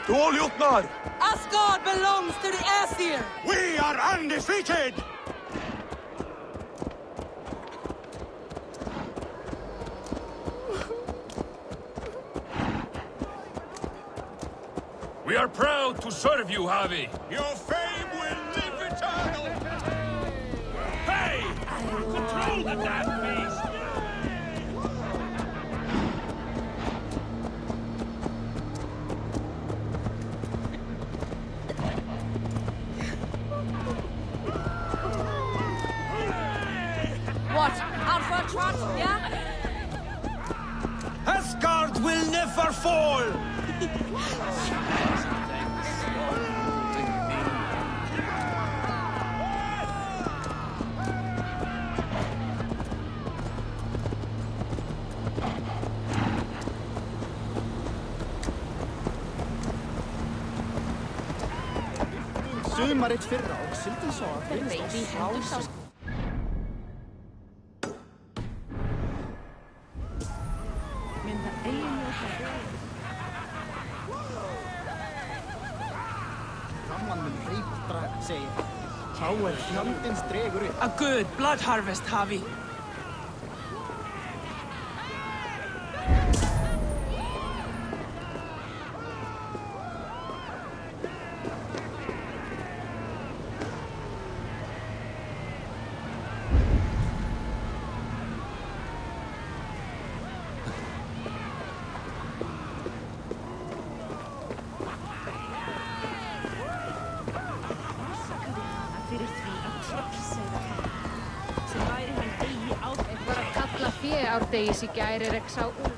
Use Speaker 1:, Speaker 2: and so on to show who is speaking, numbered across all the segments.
Speaker 1: Dåljotnar!
Speaker 2: Asgard belongs to the Aesir!
Speaker 1: We are undefeated!
Speaker 3: We are proud to serve you, Havi.
Speaker 1: Your fame will live eternal!
Speaker 3: Hey! Control the damn beast!
Speaker 2: What? Out for a trot, yeah?
Speaker 1: Asgard will never fall!
Speaker 4: Sumarið fyrra og sildi svo að
Speaker 5: Baby hendur sá mynda eiginlega
Speaker 4: Framman mun hreipdra, segir. Sá fjandins dregur upp.
Speaker 2: A good blood harvest, Havi.
Speaker 5: fyrir því að tröllseiða hann sem væri hann eigi á
Speaker 6: Var að kalla fjö árdegis í gær er ekki sá úr.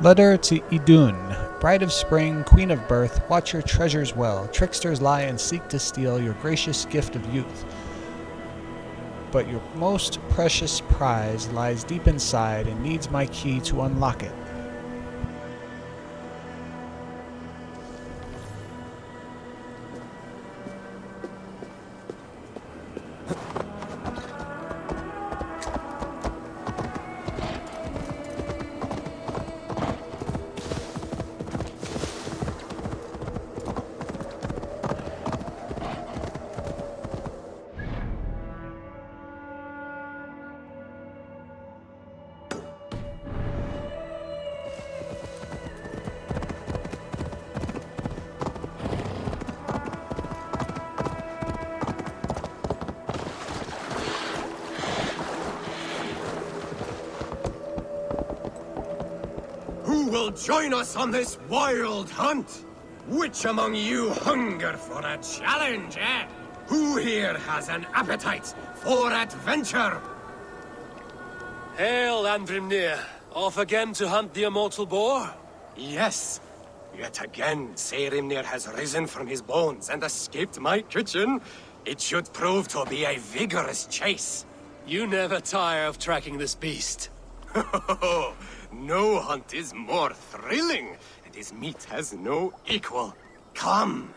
Speaker 7: Letter to Idun, bride of spring, queen of birth, watch your treasures well. Tricksters lie and seek to steal your gracious gift of youth. But your most precious prize lies deep inside and needs my key to unlock it.
Speaker 1: will join us on this wild hunt? Which among you hunger for a challenge, eh? Who here has an appetite for adventure?
Speaker 8: Hail, Andrimnir. Off again to hunt the immortal boar?
Speaker 1: Yes. Yet again, Seirimnir has risen from his bones and escaped my kitchen. It should prove to be a vigorous chase.
Speaker 8: You never tire of tracking this beast.
Speaker 1: No hunt is more thrilling, and his meat has no equal. Come.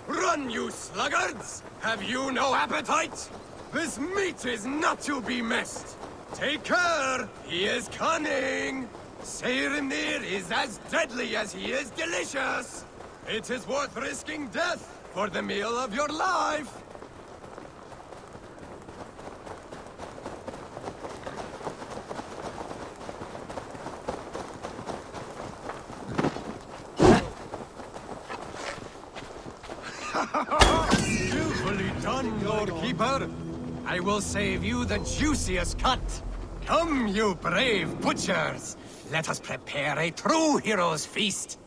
Speaker 1: Run, you sluggards! Have you no appetite? This meat is not to be missed. Take care, he is cunning. Seirimnir is as deadly as he is delicious. It is worth risking death for the meal of your life. Skillfully done, Lord Keeper. I will save you the juiciest cut. Come, you brave butchers. Let us prepare a true hero's feast.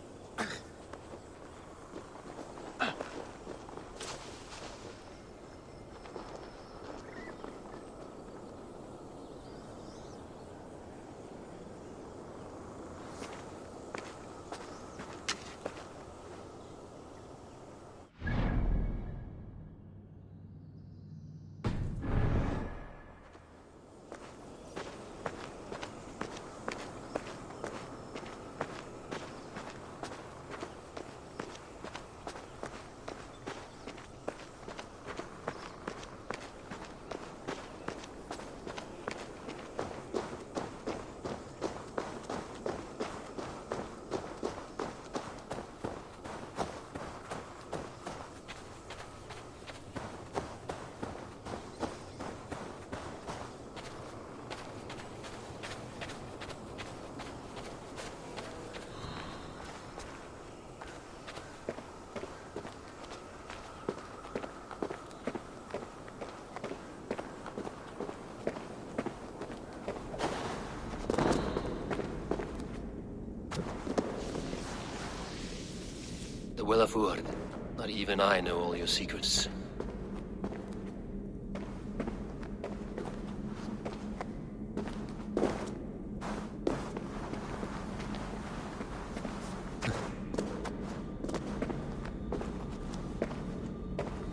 Speaker 8: The Will of Urd. Not even I know all your secrets.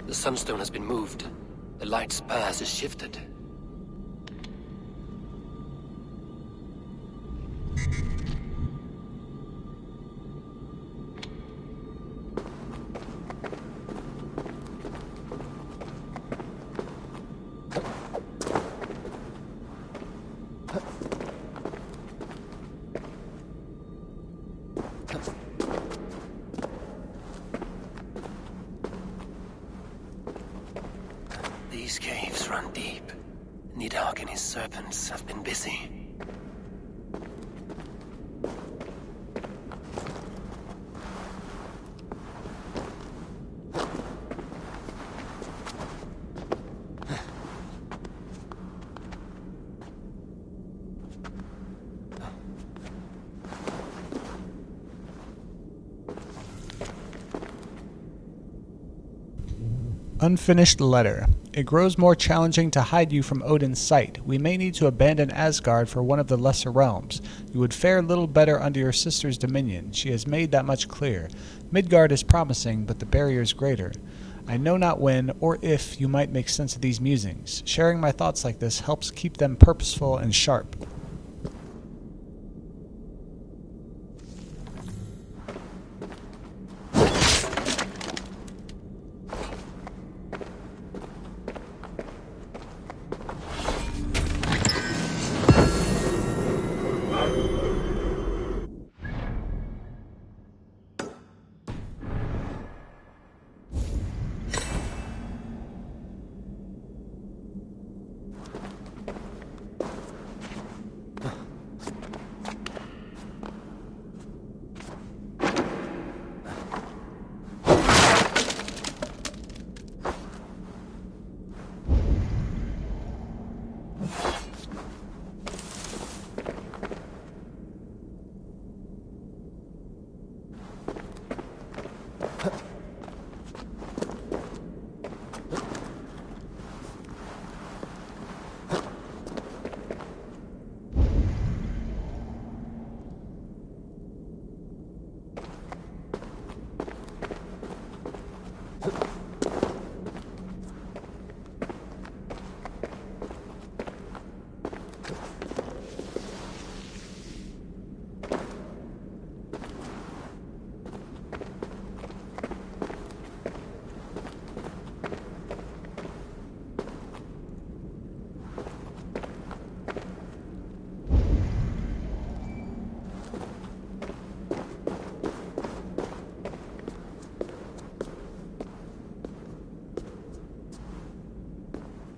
Speaker 8: The sunstone has been moved. The light's path is shifted. These caves run deep. Nidhogg and his serpents have been busy.
Speaker 7: Unfinished letter. It grows more challenging to hide you from Odin's sight. We may need to abandon Asgard for one of the lesser realms. You would fare little better under your sister's dominion. She has made that much clear. Midgard is promising, but the barrier is greater. I know not when or if you might make sense of these musings. Sharing my thoughts like this helps keep them purposeful and sharp.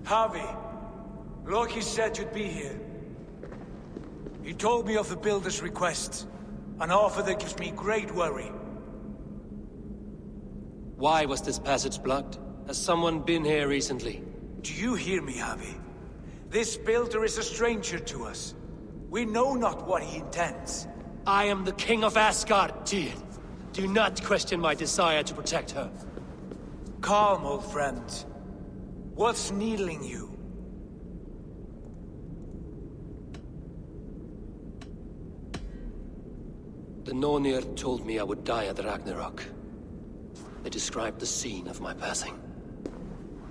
Speaker 9: Harvey, Loki said you'd be here. He told me of the Builder's request, an offer that gives me great worry.
Speaker 8: Why was this passage blocked? Has someone been here recently?
Speaker 9: Do you hear me, Harvey? This Builder is a stranger to us. We know not what he intends.
Speaker 8: I am the King of Asgard, Tyr. Do not question my desire to protect her.
Speaker 9: Calm, old friend. What's needling you?
Speaker 8: The Nornir told me I would die at Ragnarok. They described the scene of my passing.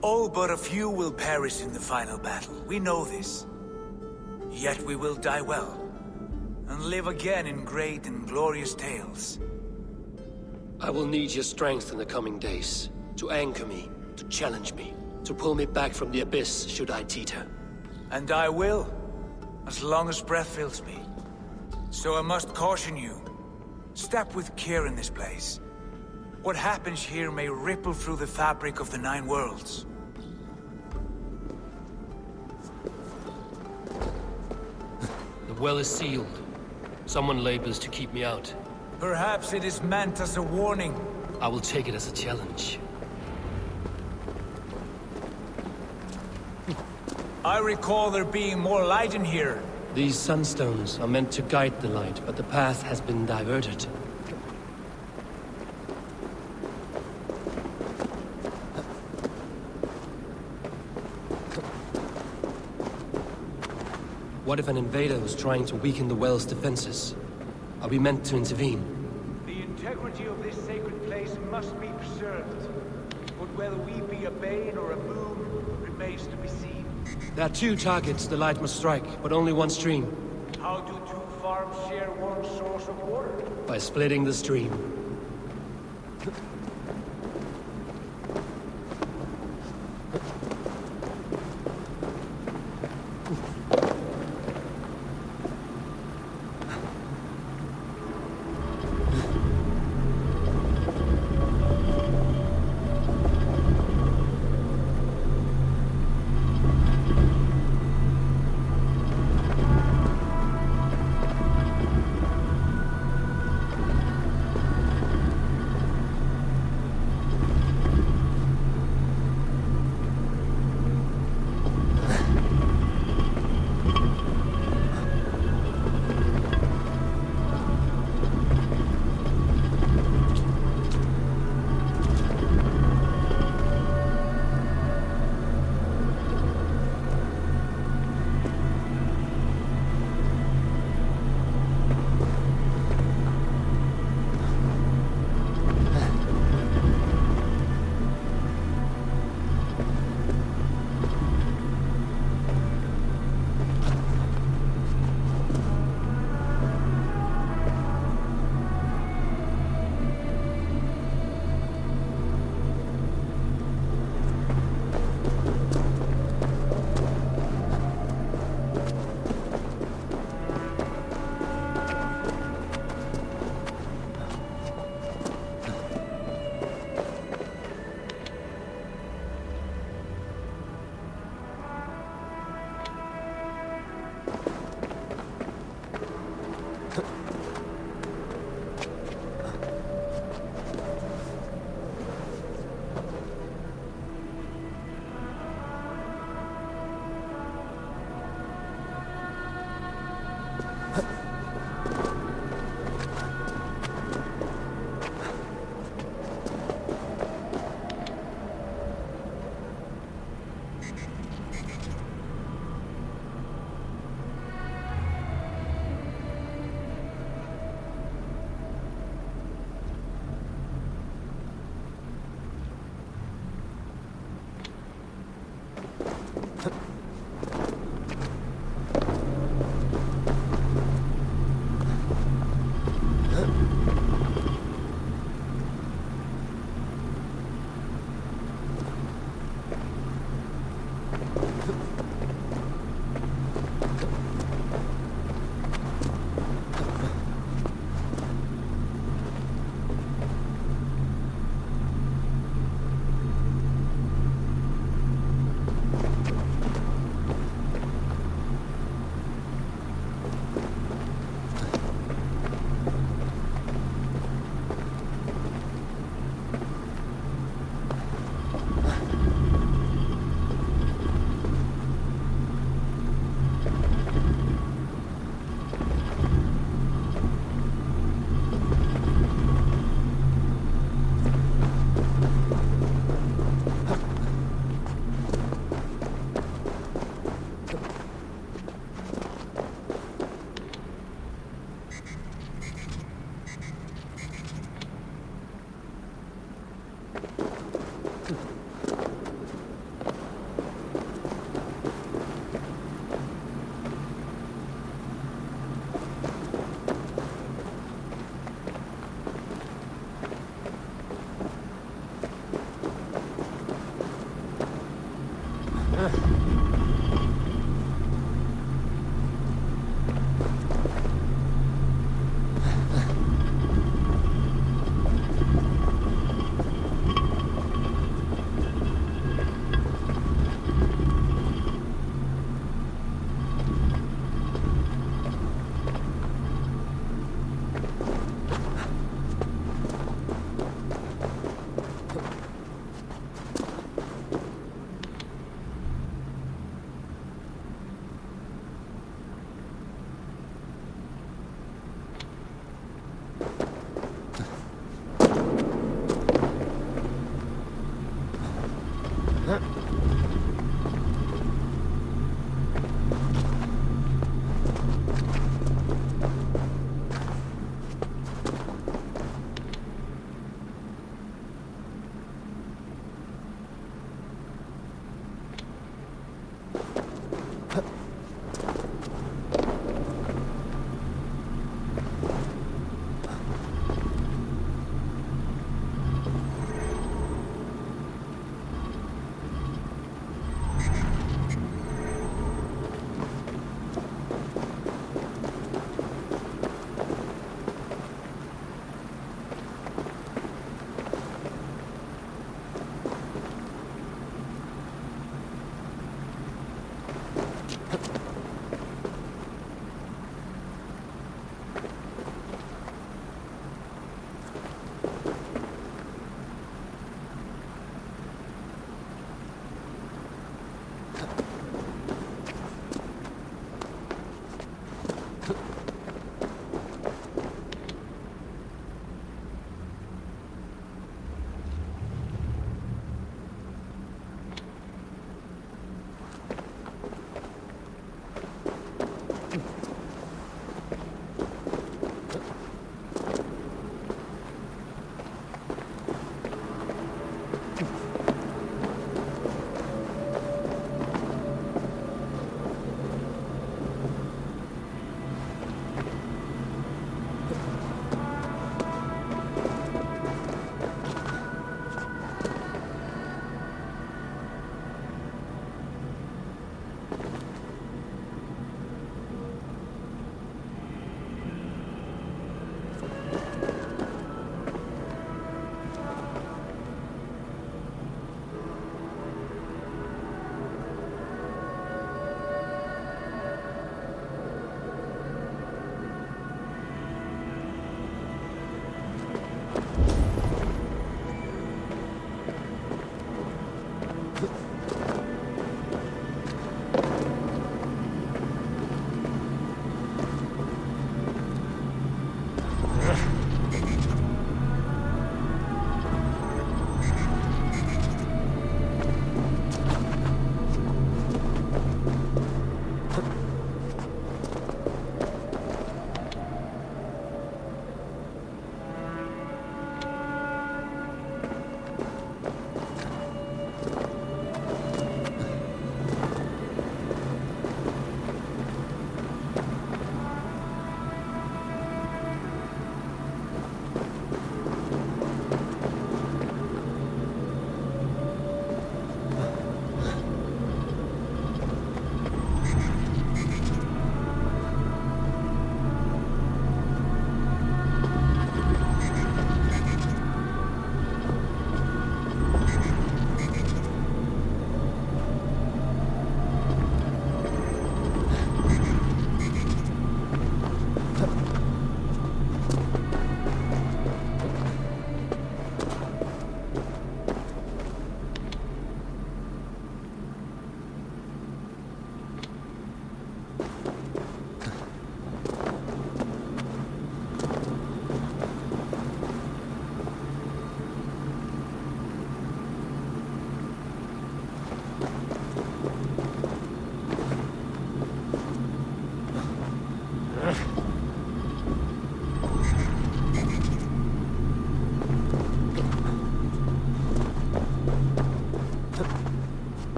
Speaker 9: All but a few will perish in the final battle. We know this. Yet we will die well, and live again in great and glorious tales.
Speaker 8: I will need your strength in the coming days, to anchor me, to challenge me, to pull me back from the abyss should I teeter.
Speaker 9: And I will, as long as breath fills me. So I must caution you. Step with care in this place. What happens here may ripple through the fabric of the Nine Worlds.
Speaker 8: The well is sealed. Someone labors to keep me out.
Speaker 9: Perhaps it is meant as a warning.
Speaker 8: I will take it as a challenge.
Speaker 9: I recall there being more light in here.
Speaker 8: These sunstones are meant to guide the light, but the path has been diverted. What if an invader was trying to weaken the well's defenses? Are we meant to intervene?
Speaker 9: The integrity of this sacred place must be preserved. But whether we be a bane or a boon remains to be seen.
Speaker 8: There are two targets the light must strike, but only one stream.
Speaker 9: How do two farms share one source of water?
Speaker 8: By splitting the stream.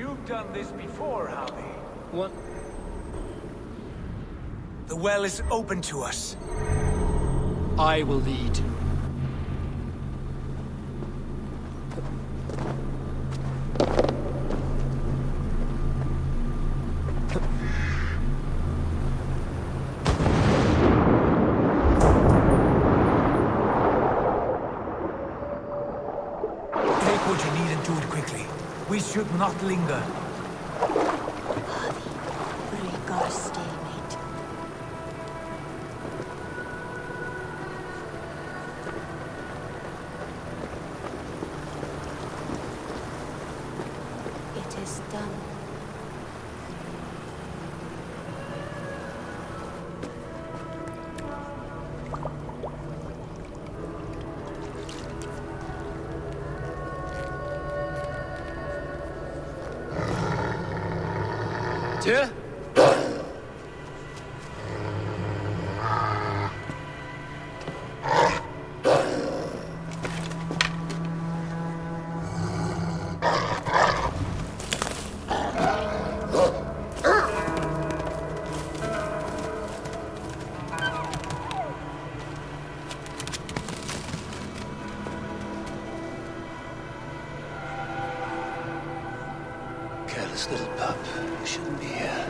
Speaker 9: You've done this before, Javi.
Speaker 8: What?
Speaker 9: The well is open to us.
Speaker 8: I will lead.
Speaker 9: Take what you need and do it quickly. We should not linger.
Speaker 5: We gotta stay, mate. It is done.
Speaker 8: Tyr? Careless little pup. You shouldn't be here.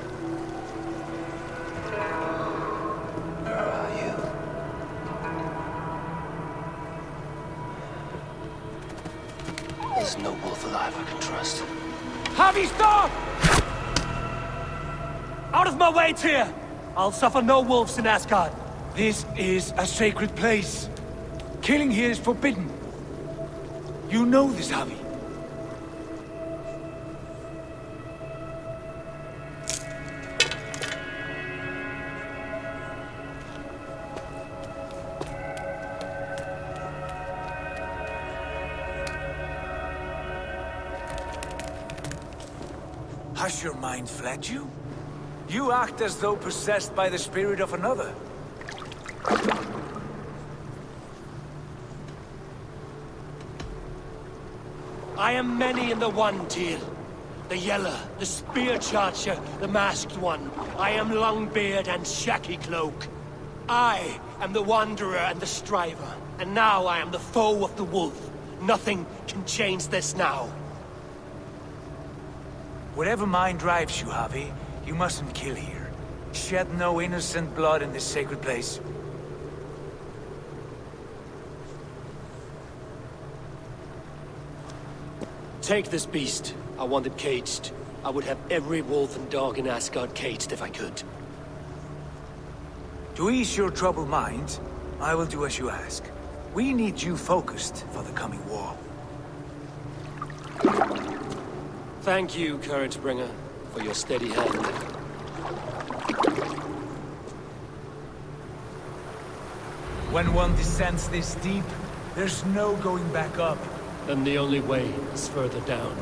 Speaker 8: Where are you? There's no wolf alive I can trust.
Speaker 3: Javi, stop! Out of my way, Tyr! I'll suffer no wolves in Asgard.
Speaker 9: This is a sacred place. Killing here is forbidden. You know this, Javi. Has your mind fled you? You act as though possessed by the spirit of another.
Speaker 8: I am many in the one, Tyr. The Yeller, the Spear Charger, the Masked One. I am Longbeard and Shaky Cloak. I am the Wanderer and the Striver. And now I am the foe of the Wolf. Nothing can change this now.
Speaker 9: Whatever mind drives you, Javi, you mustn't kill here. Shed no innocent blood in this sacred place.
Speaker 8: Take this beast. I want it caged. I would have every wolf and dog in Asgard caged if I could.
Speaker 9: To ease your troubled mind, I will do as you ask. We need you focused for the coming war.
Speaker 8: Thank you, Couragebringer, for your steady hand.
Speaker 9: When one descends this deep, there's no going back up.
Speaker 8: Then the only way is further down.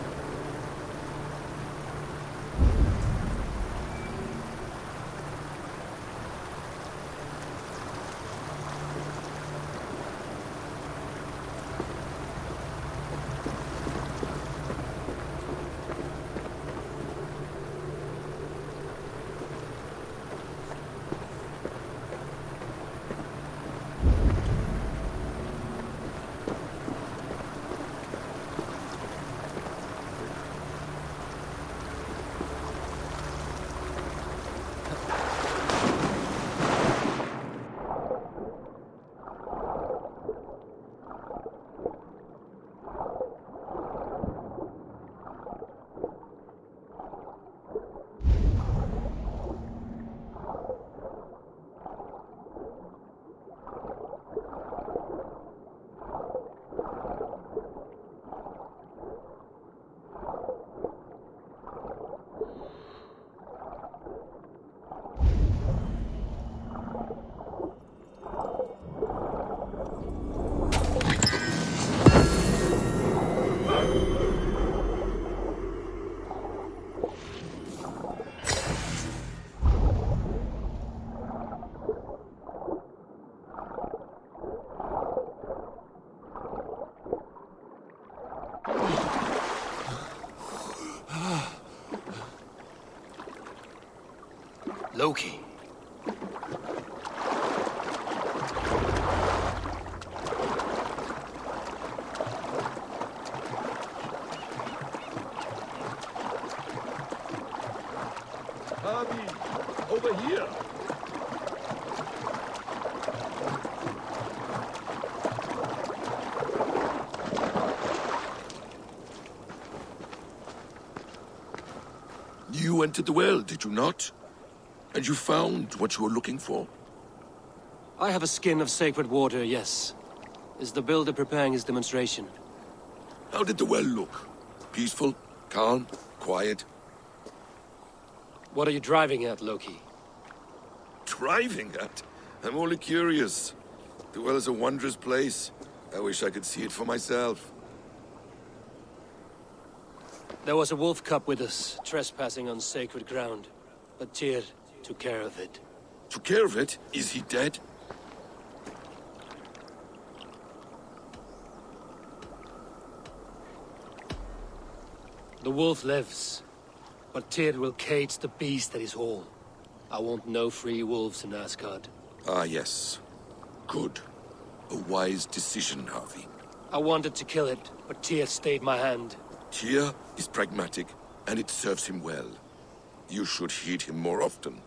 Speaker 8: Loki.
Speaker 1: Harvey, over here.
Speaker 10: You entered the well, did you not? And you found what you were looking for?
Speaker 8: I have a skin of sacred water, yes. Is the builder preparing his demonstration?
Speaker 10: How did the well look? Peaceful? Calm? Quiet?
Speaker 8: What are you driving at, Loki?
Speaker 10: Driving at? I'm only curious. The well is a wondrous place. I wish I could see it for myself.
Speaker 8: There was a wolf cub with us, trespassing on sacred ground. But Tyr took care of it.
Speaker 10: Took care of it? Is he dead?
Speaker 8: The wolf lives, but Tyr will cage the beast at his hall. I want no free wolves in Asgard.
Speaker 10: Ah, yes. Good. A wise decision, Harvey.
Speaker 8: I wanted to kill it, but Tyr stayed my hand.
Speaker 10: Tyr is pragmatic, and it serves him well. You should heed him more often.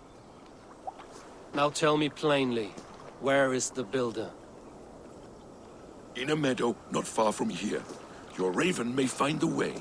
Speaker 8: Now tell me plainly, where is the builder?
Speaker 10: In a meadow not far from here. Your raven may find the way.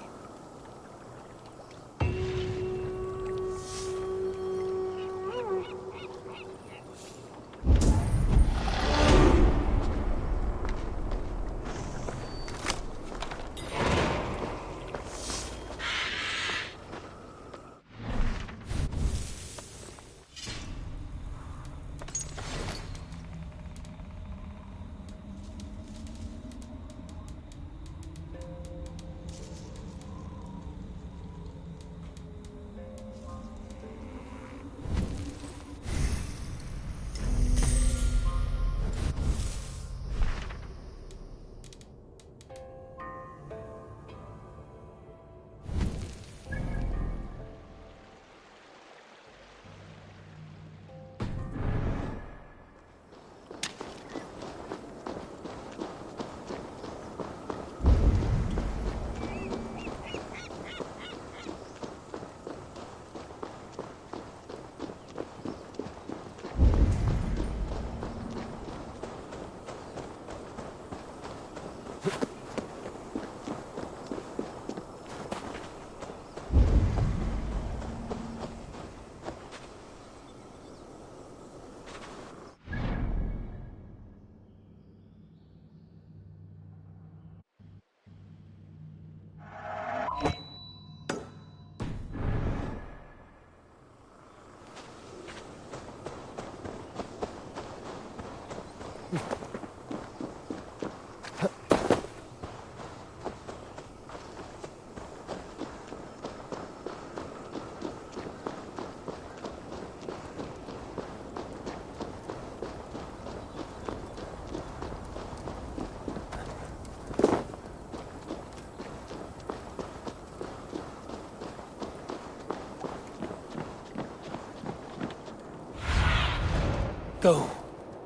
Speaker 8: Go,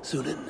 Speaker 8: Sunan.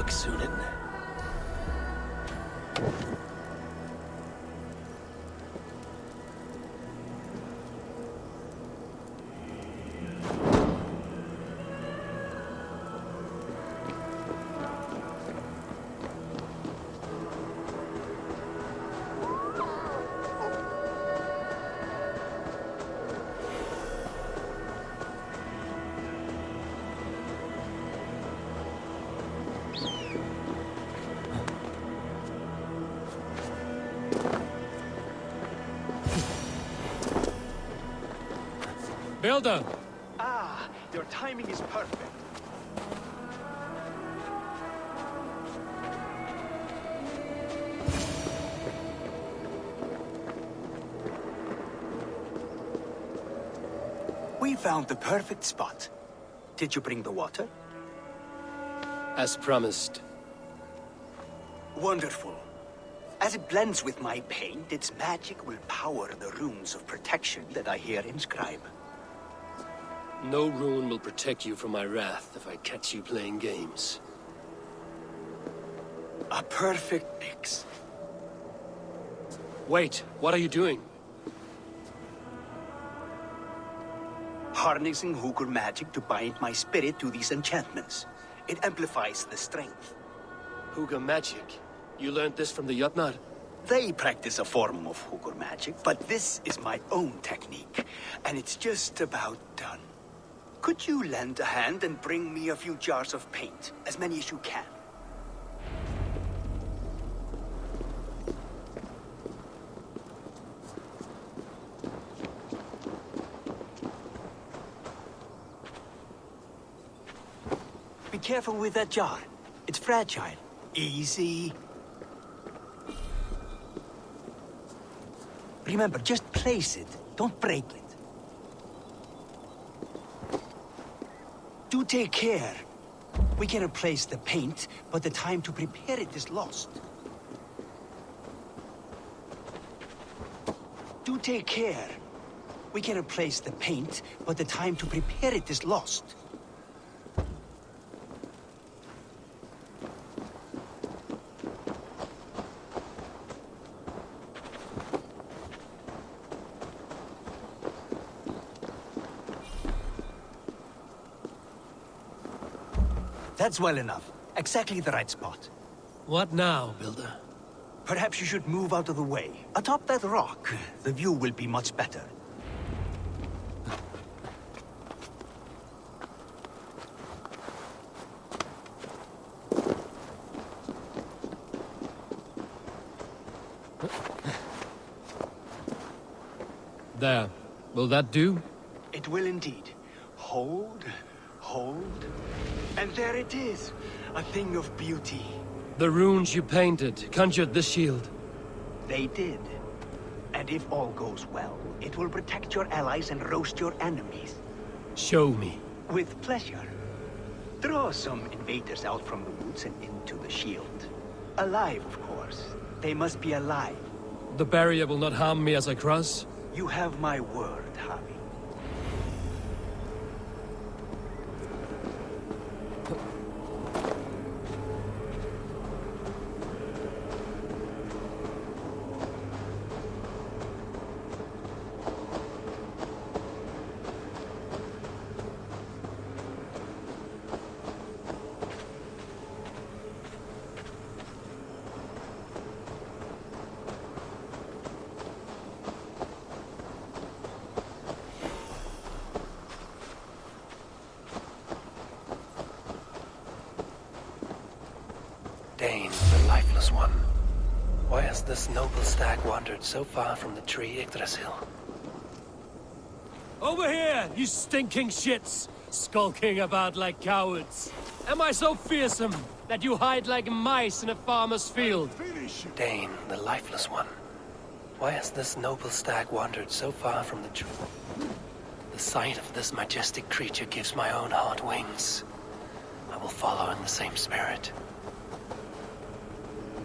Speaker 8: Sunan.
Speaker 3: Builder!
Speaker 11: Ah, your timing is perfect. We found the perfect spot. Did you bring the water?
Speaker 3: As promised.
Speaker 11: Wonderful. As it blends with my paint, its magic will power the runes of protection that I hear inscribe.
Speaker 3: No rune will protect you from my wrath if I catch you playing games.
Speaker 11: A perfect mix.
Speaker 3: Wait, what are you doing?
Speaker 11: Harnessing Hooker magic to bind my spirit to these enchantments. It amplifies the strength.
Speaker 3: Huga magic? You learned this from the Jotnar?
Speaker 11: They practice a form of Hooker magic, but this is my own technique, and it's just about done. Could you lend a hand and bring me a few jars of paint? As many as you can. Be careful with that jar. It's fragile. Easy. Remember, just place it. Don't break it. Do take care. We can replace the paint, but the time to prepare it is lost. Do take care. We can replace the paint, but the time to prepare it is lost. That's well enough. Exactly the right spot.
Speaker 3: What now, Builder?
Speaker 11: Perhaps you should move out of the way. Atop that rock, the view will be much better.
Speaker 3: There. Will that do?
Speaker 11: It will indeed. Hold, hold, and there it is. A thing of beauty.
Speaker 3: The runes you painted conjured the shield.
Speaker 11: They did. And if all goes well, it will protect your allies and roast your enemies.
Speaker 3: Show me.
Speaker 11: With pleasure. Draw some invaders out from the woods and into the shield. Alive, of course. They must be alive.
Speaker 3: The barrier will not harm me as I cross?
Speaker 11: You have my word, Javi.
Speaker 8: Dane, the lifeless one. Why has this noble stag wandered so far from the tree Yggdrasil?
Speaker 3: Over here, you stinking shits! Skulking about like cowards. Am I so fearsome that you hide like mice in a farmer's field?
Speaker 8: Dane, the lifeless one. Why has this noble stag wandered so far from the tree? The sight of this majestic creature gives my own heart wings. I will follow in the same spirit.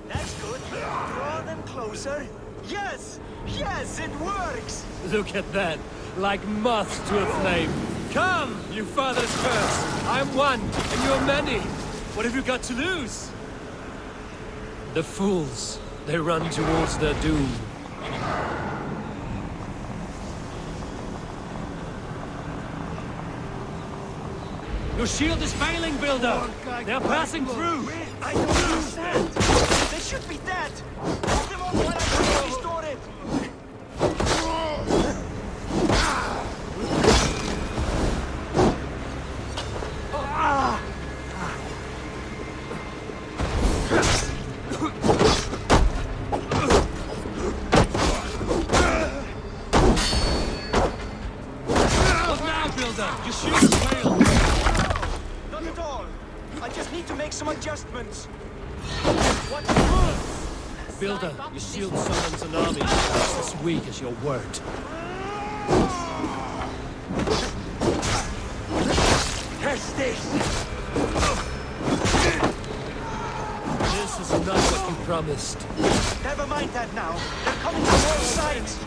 Speaker 11: That's good. Draw them closer. Yes! Yes, it works!
Speaker 3: Look at that, like moths to a flame. Come, you father's curse. I'm one, and you're many. What have you got to lose? The fools. They run towards their doom. Your shield is failing, Builder! They're passing through!
Speaker 11: I don't understand! They should be dead! Hold them up while I try to restore it!
Speaker 3: What now, Builder? Your shield has failed!
Speaker 11: Not at all! I just need to make some adjustments. What?
Speaker 3: Builder, your shield summons an army that's as weak as your word.
Speaker 11: Test this!
Speaker 3: This is not what you promised.
Speaker 11: Never mind that now. They're coming from all sides.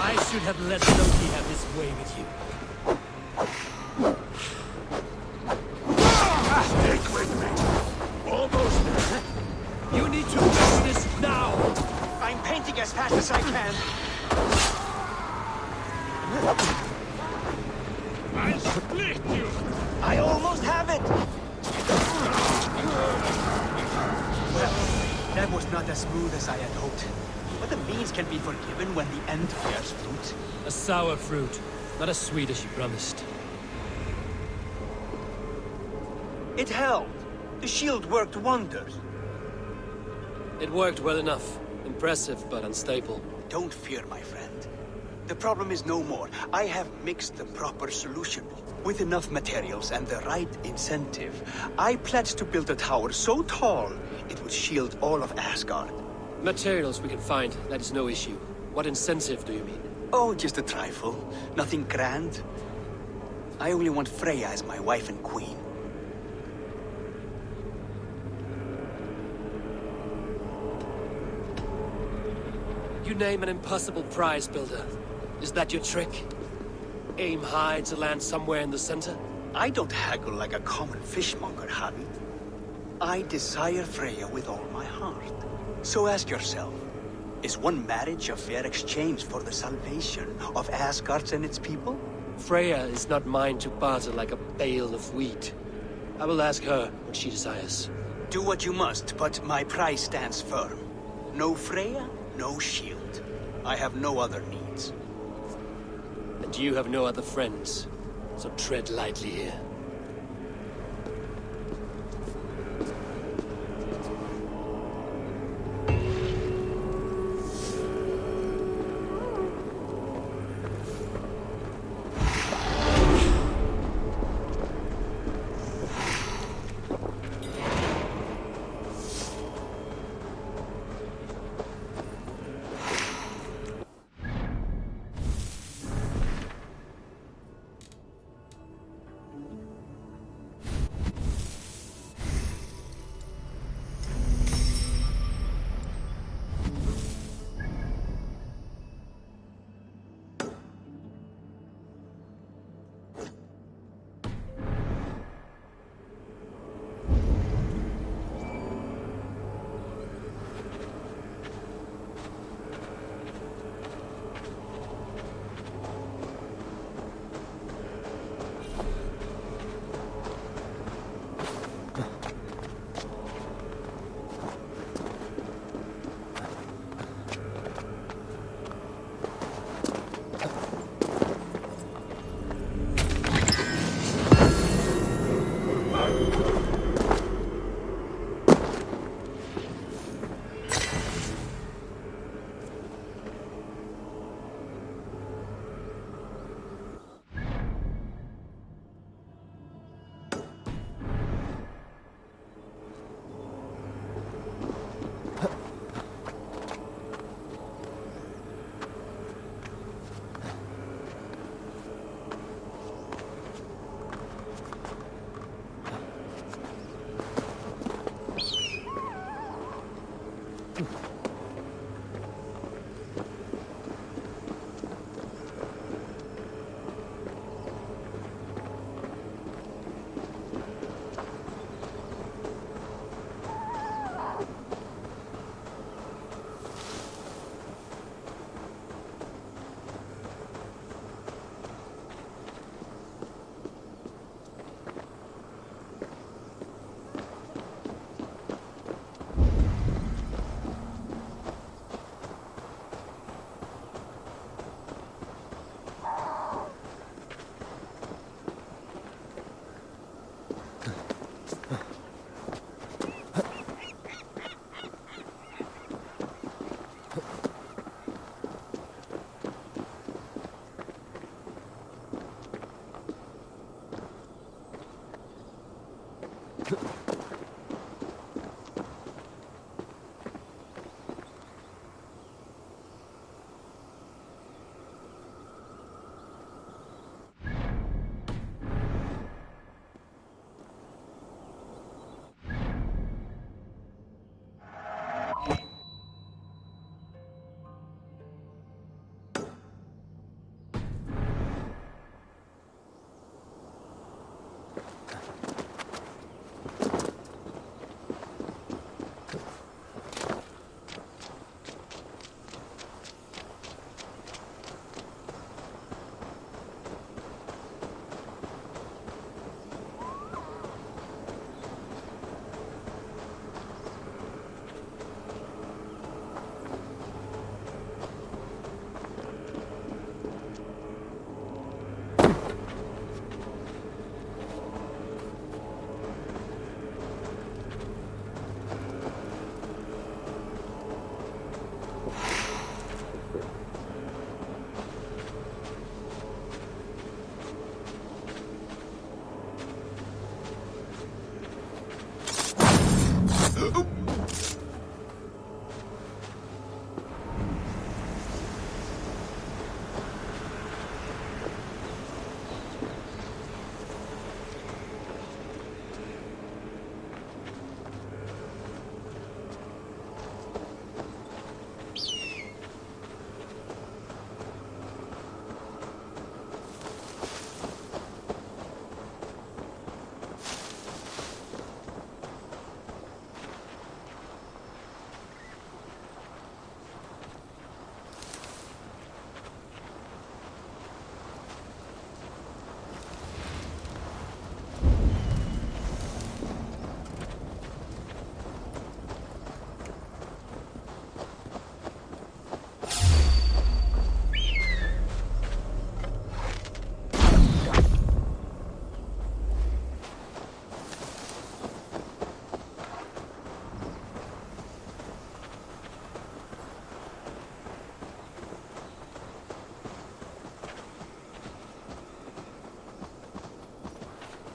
Speaker 3: I should have let Loki have his way with you.
Speaker 10: Stick with me. Almost there.
Speaker 3: You need to fix this now!
Speaker 11: I'm painting as fast as I can.
Speaker 10: I'll split you.
Speaker 11: I almost have it! Well, that was not as smooth as I had hoped. But the means can be forgiven when the end bears fruit.
Speaker 3: A sour fruit, not as sweet as you promised.
Speaker 11: It held. The shield worked wonders.
Speaker 3: It worked well enough. Impressive, but unstable.
Speaker 11: Don't fear, my friend. The problem is no more. I have mixed the proper solution. With enough materials and the right incentive, I pledge to build a tower so tall it would shield all of Asgard.
Speaker 3: Materials we can find, that is no issue. What incentive do you mean?
Speaker 11: Oh, just a trifle. Nothing grand. I only want Freya as my wife and queen.
Speaker 3: You name an impossible prize, Builder. Is that your trick? Aim high to land somewhere in the center?
Speaker 11: I don't haggle like a common fishmonger, Javi. I desire Freya with all my heart. So ask yourself, is one marriage a fair exchange for the salvation of Asgard and its people?
Speaker 3: Freya is not mine to barter like a bale of wheat. I will ask her what she desires.
Speaker 11: Do what you must, but my price stands firm. No Freya, no shield. I have no other needs.
Speaker 3: And you have no other friends, so tread lightly here.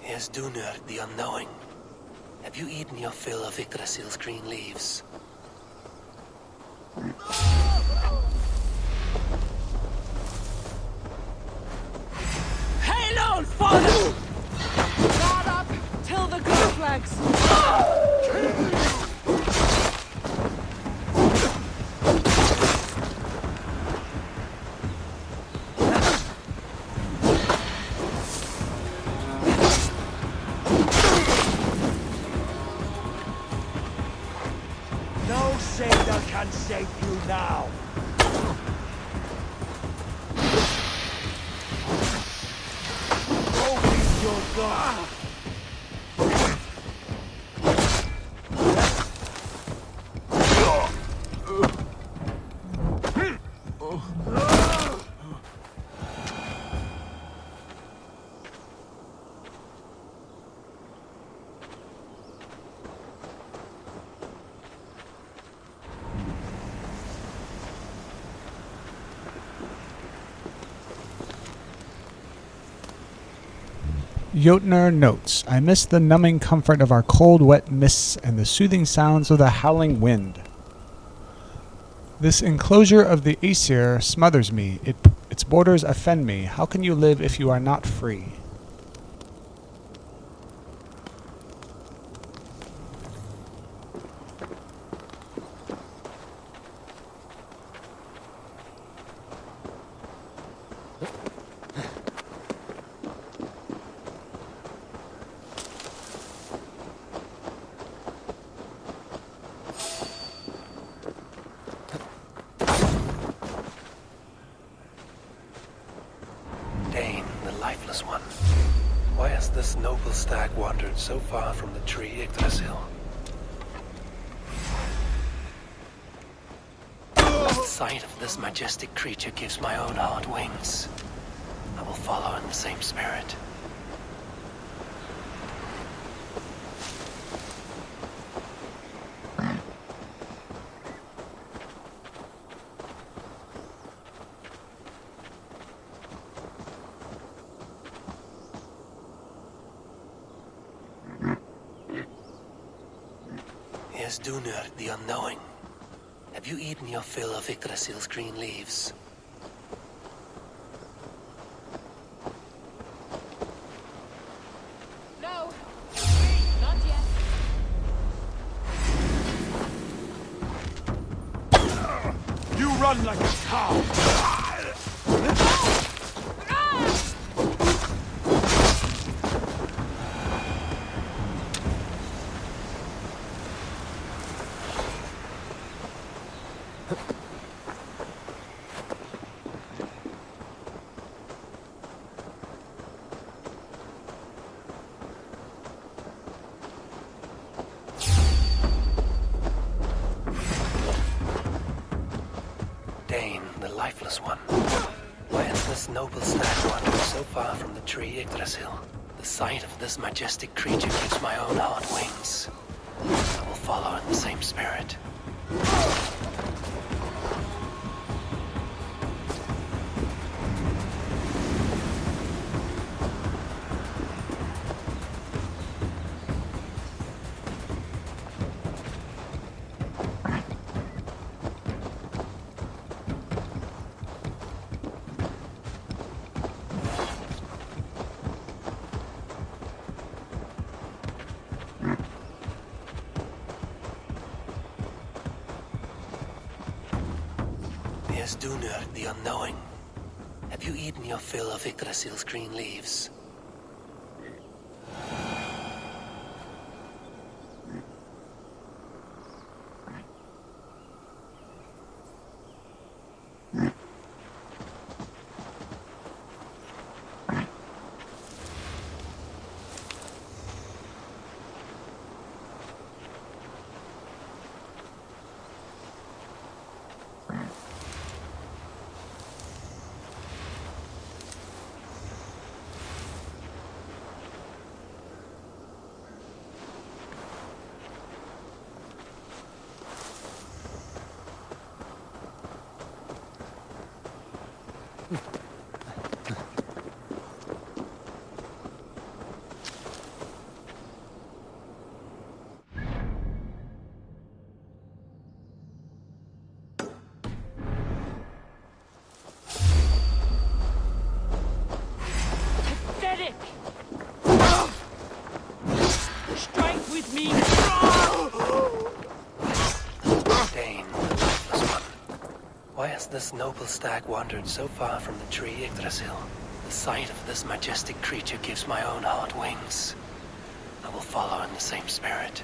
Speaker 8: Here's Dunur, the Unknowing. Have you eaten your fill of Yggdrasil's green leaves?
Speaker 2: Hail on fire! Guard up till the good flags.
Speaker 8: No sailor can save you now. Go meet your god.
Speaker 7: Jotner notes, I miss the numbing comfort of our cold, wet mists and the soothing sounds of the howling wind. This enclosure of the Aesir smothers me. Its borders offend me. How can you live if you are not free?
Speaker 8: One. Why has this noble stag wandered so far from the tree Yggdrasil? The sight of this majestic creature gives my own heart wings. I will follow in the same spirit. Here's Dunur, the unknowing. Have you eaten your fill of Yggdrasil's green leaves?
Speaker 6: No, not yet.
Speaker 1: You run like a cow!
Speaker 8: Dane, the lifeless one. Why has this noble stag wandered so far from the tree Yggdrasil? The sight of this majestic creature gives my own heart wings. I will follow in the same spirit. Here's Dunur, the unknowing. Have you eaten your fill of Yggdrasil's green leaves?
Speaker 2: Pathetic! Strike with me!
Speaker 8: Dane, the lifeless one. Why has this noble stag wandered so far from the tree Yggdrasil? The sight of this majestic creature gives my own heart wings. I will follow in the same spirit.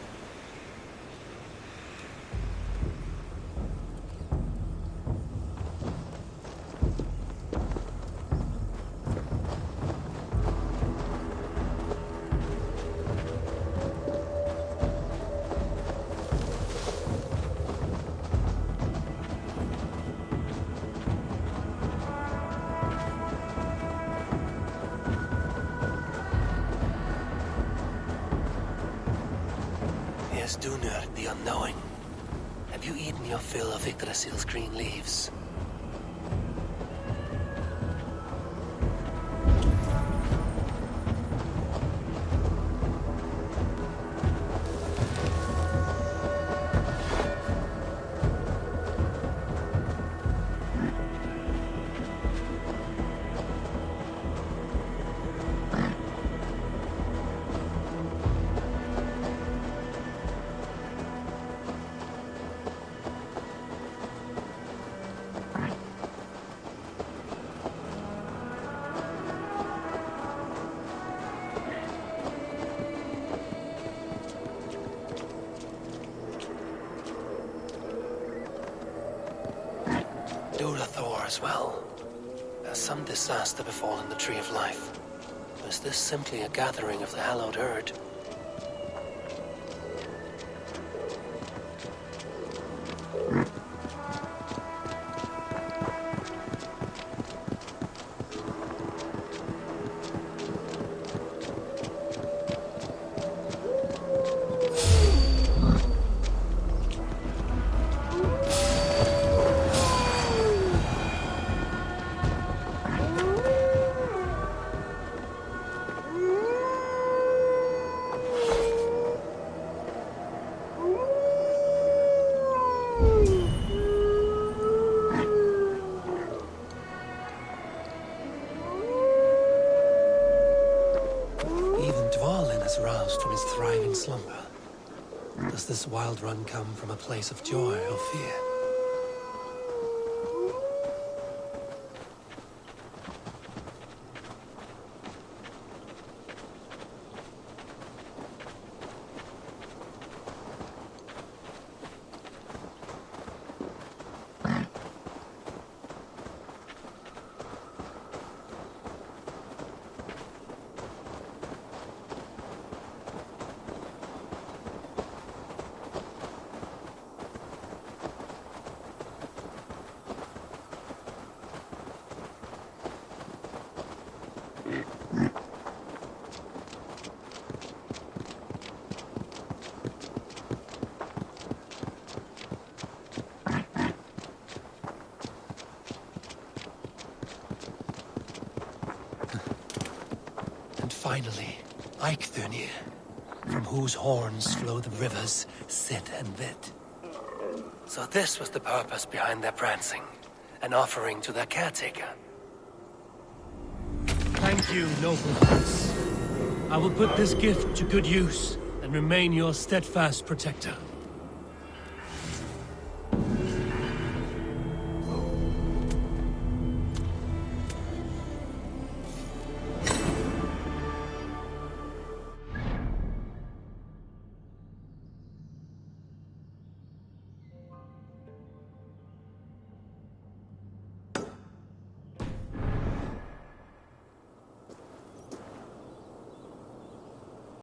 Speaker 8: Here's Dunur, the unknowing. Have you eaten your fill of Yggdrasil's green leaves? Thor as well. Has some disaster befallen the Tree of Life? Or is this simply a gathering of the hallowed herd?
Speaker 3: has roused from his thriving slumber. Does this wild run come from a place of joy or fear? Finally, Eikthrunir, from whose horns flow the rivers Sid and Vid. So this was the purpose behind their prancing, an offering to their caretaker. Thank you, noble prince. I will put this gift to good use and remain your steadfast protector.